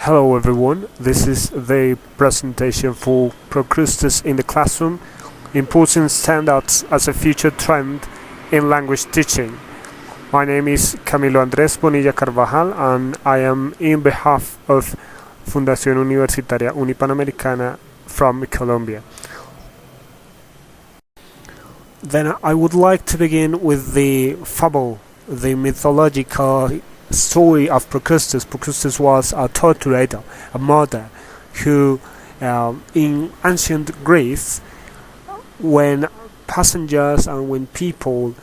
Hello everyone, this is the presentation for Procrustes in the classroom, important standards as a future trend in language teaching. My name is Camilo Andrés Bonilla Carvajal and I am in behalf of Fundación Universitaria Unipanamericana from Colombia. Then I would like to begin with the fable, the mythological story of Procrustes. Procrustes was a torturator, a murderer, who in ancient Greece, when passengers and when people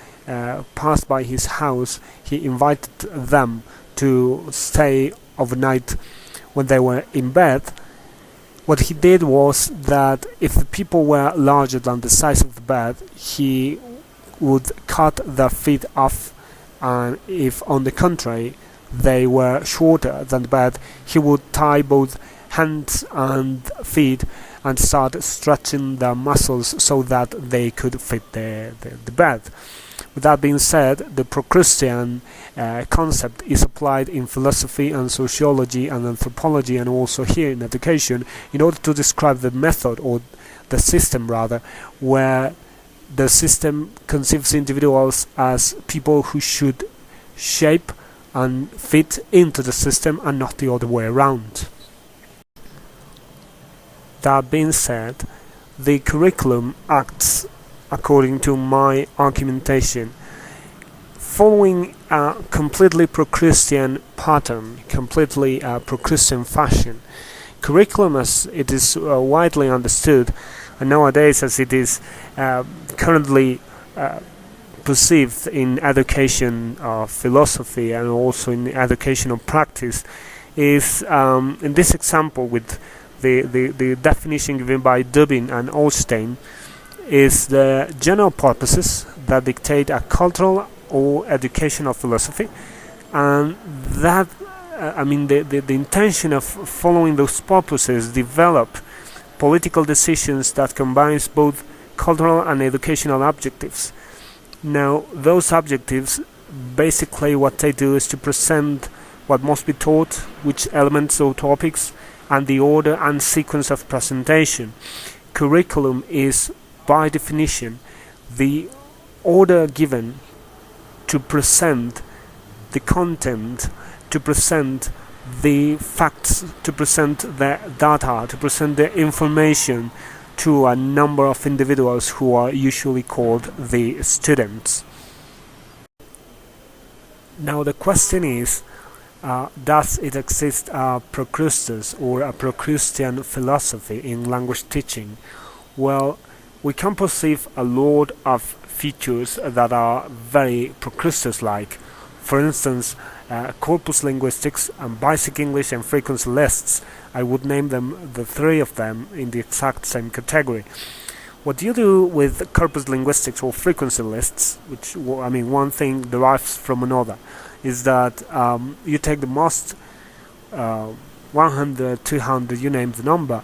passed by his house, he invited them to stay overnight when they were in bed. What he did was that if the people were larger than the size of the bed, he would cut their feet off, and if on the contrary they were shorter than the bed, he would tie both hands and feet and start stretching their muscles so that they could fit the bed. With that being said, the Procrustean concept is applied in philosophy and sociology and anthropology, and also here in education, in order to describe the method, or the system rather, where the system conceives individuals as people who should shape and fit into the system and not the other way around. That being said, the curriculum acts according to my argumentation, following a completely Procrustean pattern, completely Procrustean fashion. Curriculum, as it is widely understood, and nowadays as it is currently perceived in education of philosophy and also in education of practice, is in this example with the definition given by Dubin and Olstein, is the general purposes that dictate a cultural or educational philosophy, and that the intention of following those purposes develop political decisions that combines both cultural and educational objectives. Now, those objectives, basically what they do is to present what must be taught, which elements or topics, and the order and sequence of presentation. Curriculum is, by definition, the order given to present the content, to present the facts, to present the data, to present the information to a number of individuals who are usually called the students. Now the question is, does it exist a Procrustes or a Procrustean philosophy in language teaching? Well, we can perceive a lot of features that are very Procrustes-like. For instance, corpus linguistics and basic English and frequency lists. I would name them, the three of them, in the exact same category. What you do with corpus linguistics or frequency lists, which, one thing derives from another, is that you take the most 100, 200, you name the number,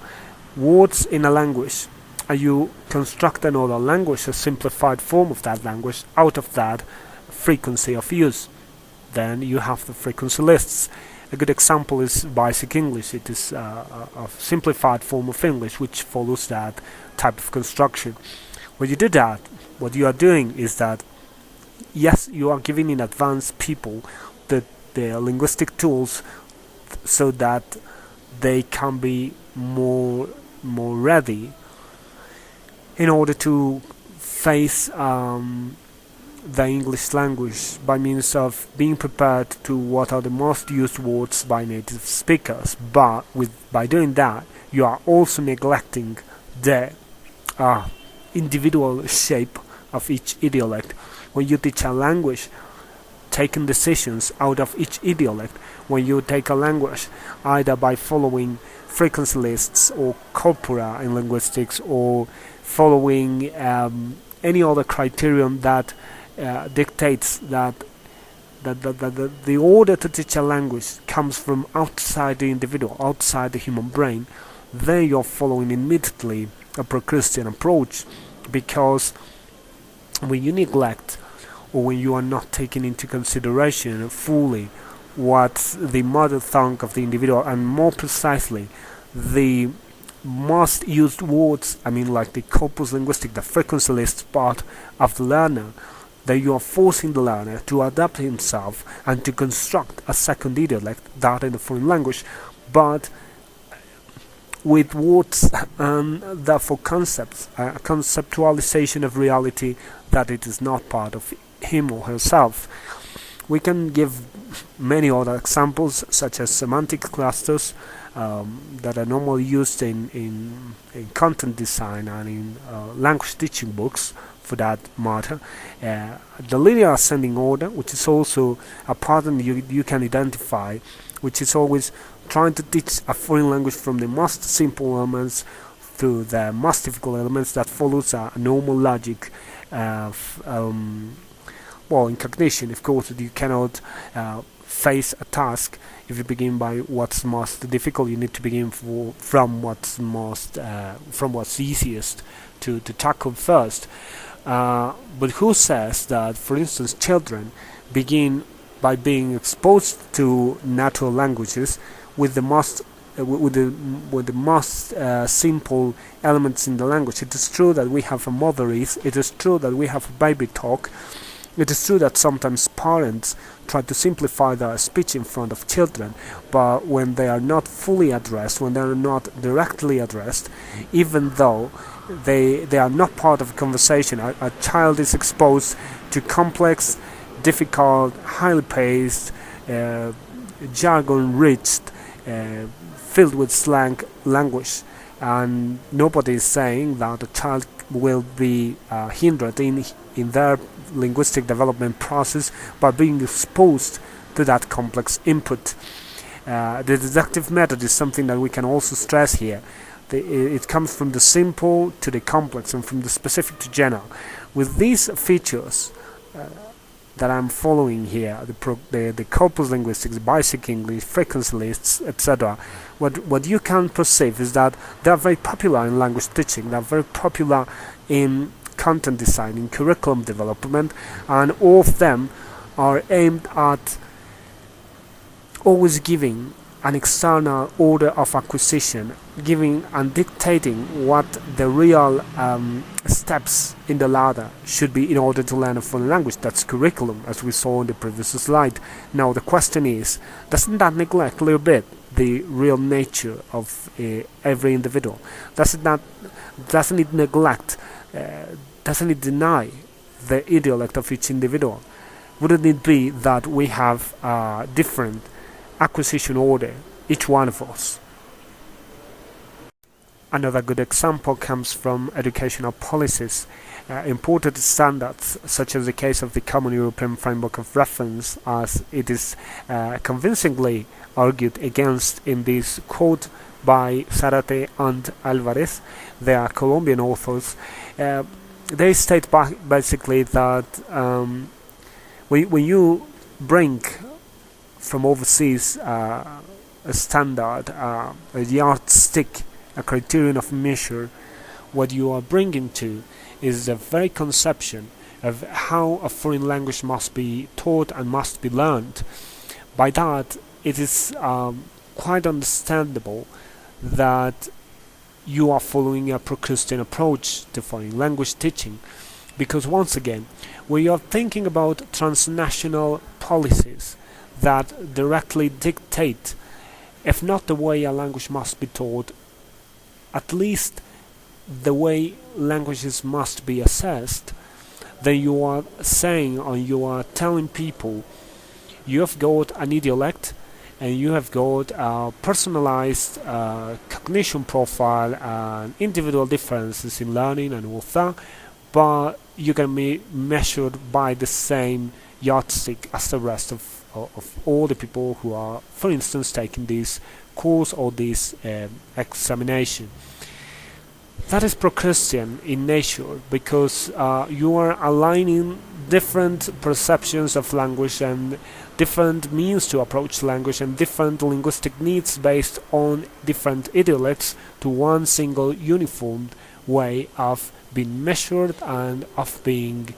words in a language, and you construct another language, a simplified form of that language, out of that frequency of use. Then you have the frequency lists. A good example is basic English. It is a simplified form of English which follows that type of construction. When you do that, what you are doing is that, yes, you are giving in advance people the linguistic tools so that they can be more ready in order to face the English language by means of being prepared to what are the most used words by native speakers. But by doing that, you are also neglecting the individual shape of each idiolect. When you teach a language, taking decisions out of each idiolect. When you take a language, either by following frequency lists or corpora in linguistics, or following any other criterion that dictates that the order to teach a language comes from outside the individual, outside the human brain, then you're following immediately a Procrustean approach, because when you neglect, or when you are not taking into consideration fully what's the mother tongue of the individual, and more precisely, the most used words, I mean like the corpus linguistic, the frequency list part of the learner, that you are forcing the learner to adapt himself and to construct a second idiolect, that in the foreign language, but with words and therefore concepts, a conceptualization of reality that it is not part of him or herself. We can give many other examples, such as semantic clusters that are normally used in content design and in language teaching books, for that matter. The linear ascending order, which is also a pattern you can identify, which is always trying to teach a foreign language from the most simple elements to the most difficult elements, that follows a normal logic well, in cognition, of course, you cannot face a task if you begin by what's most difficult. You need to begin from what's easiest to tackle first. But who says that, for instance, children begin by being exposed to natural languages with the most simple elements in the language? It is true that we have a motherese. It is true that we have a baby talk. It is true that sometimes parents try to simplify their speech in front of children, but when they are not fully addressed, when they are not directly addressed, even though they are not part of a conversation, a child is exposed to complex, difficult, highly paced, jargon-rich, filled with slang language, and nobody is saying that a child will be hindered in their linguistic development process by being exposed to that complex input. The deductive method is something that we can also stress here. It comes from the simple to the complex and from the specific to general. With these features that I'm following here, the corpus linguistics, basic English, frequency lists, etc., what you can perceive is that they are very popular in language teaching, they are very popular in content design, in curriculum development, and all of them are aimed at always giving an external order of acquisition, giving and dictating what the real steps in the ladder should be in order to learn a foreign language. That's curriculum, as we saw in the previous slide. Now the question is, doesn't that neglect a little bit the real nature of every individual? Doesn't it neglect, doesn't it deny the idiolect of each individual? Wouldn't it be that we have a different acquisition order, each one of us? Another good example comes from educational policies. Imported standards, such as the case of the Common European Framework of Reference, as it is convincingly argued against in this quote by Zarate and Alvarez. They are Colombian authors. They state basically that when you bring from overseas a standard, a yardstick, a criterion of measure, what you are bringing to is the very conception of how a foreign language must be taught and must be learned. By that, it is quite understandable that you are following a Procrustean approach to foreign language teaching, because once again, we are thinking about transnational policies that directly dictate, if not the way a language must be taught, at least the way languages must be assessed, then you are saying, or you are telling people, you have got an idiolect and you have got a personalized cognition profile and individual differences in learning and all that, but you can be measured by the same yardstick as the rest of all the people who are, for instance, taking this course or this examination. That is Procrustean in nature, because you are aligning different perceptions of language and different means to approach language and different linguistic needs based on different idiolects to one single uniform way of being measured and of being,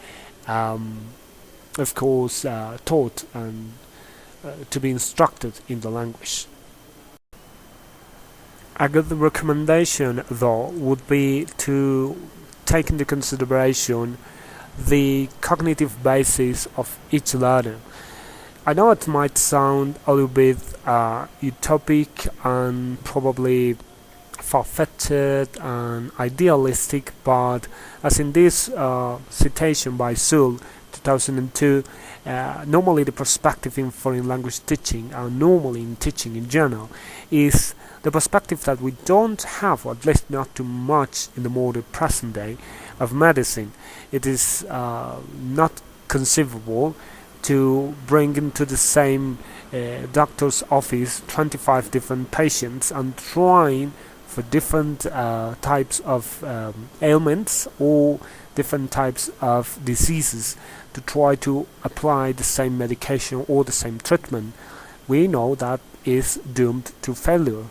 of course, taught and to be instructed in the language. A good recommendation, though, would be to take into consideration the cognitive basis of each learner. I know it might sound a little bit utopic and probably far-fetched and idealistic, but as in this citation by Seul, 2002, normally the perspective in foreign language teaching, and normally in teaching in general, is the perspective that we don't have, or at least not too much in the modern present day, of medicine. It is not conceivable to bring into the same doctor's office 25 different patients and trying for different types of ailments or different types of diseases to try to apply the same medication or the same treatment. We know that is doomed to failure.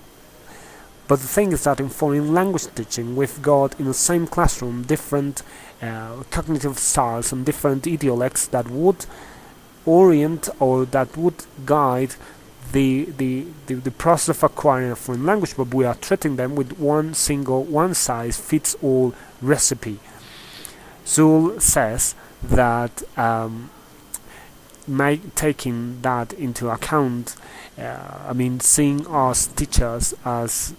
But the thing is that in foreign language teaching, we've got in the same classroom different cognitive styles and different idiolects that would orient or that would guide the process of acquiring a foreign language, but we are treating them with one single, one-size-fits-all recipe. Seul says that taking that into account, seeing us teachers as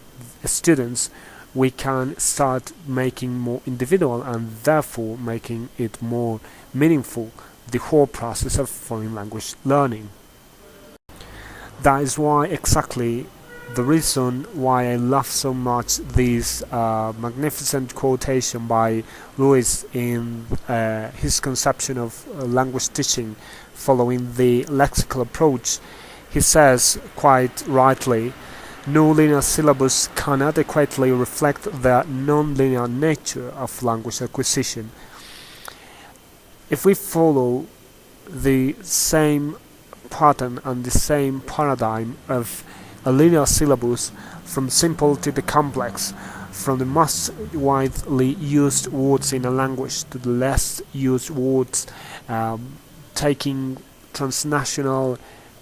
students, we can start making more individual and therefore making it more meaningful, the whole process of foreign language learning. That is why exactly the reason why I love so much this magnificent quotation by Lewis in his conception of language teaching following the lexical approach. He says quite rightly, no linear syllabus can adequately reflect the non-linear nature of language acquisition. If we follow the same pattern and the same paradigm of a linear syllabus from simple to the complex, from the most widely used words in a language to the less used words, taking transnational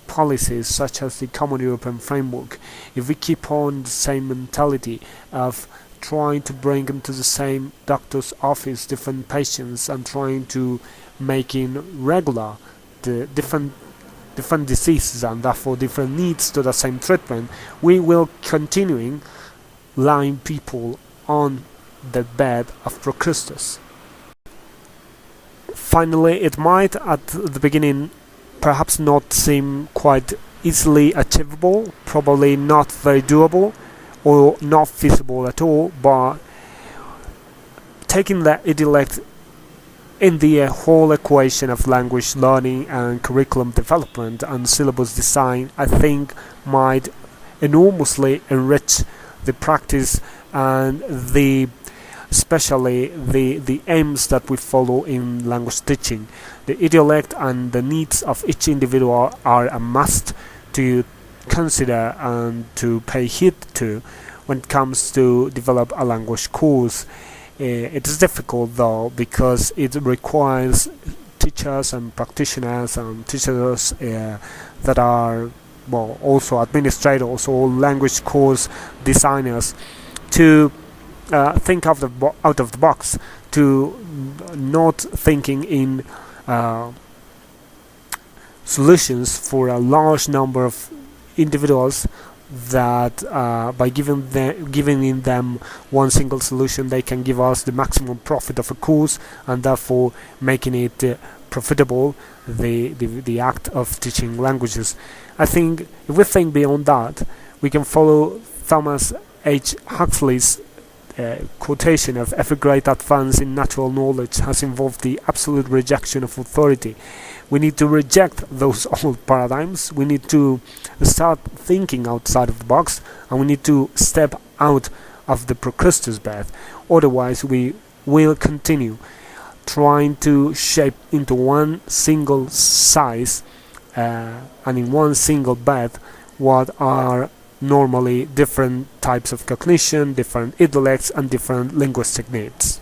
policies such as the Common European Framework, if we keep on the same mentality of trying to bring them to the same doctor's office, different patients, and trying to making regular the different diseases and therefore different needs to the same treatment, we will continuing lying people on the bed of Procrustes. Finally, it might at the beginning perhaps not seem quite easily achievable, probably not very doable or not feasible at all, but taking that intellect in the whole equation of language learning and curriculum development and syllabus design, I think might enormously enrich the practice and especially the aims that we follow in language teaching. The intellect and the needs of each individual are a must to consider and to pay heed to when it comes to develop a language course. It is difficult though, because it requires teachers and practitioners and teachers that are also administrators or language course designers to think out of the box, to not thinking in solutions for a large number of individuals, that by giving them one single solution they can give us the maximum profit of a course and therefore making it profitable, the act of teaching languages. I think if we think beyond that, we can follow Thomas H. Huxley's quotation of every great advance in natural knowledge has involved the absolute rejection of authority. We need to reject those old paradigms, we need to start thinking outside of the box, and we need to step out of the Procrustes bed. Otherwise we will continue trying to shape into one single size and in one single bed what are normally different types of cognition, different intellects and different linguistic needs.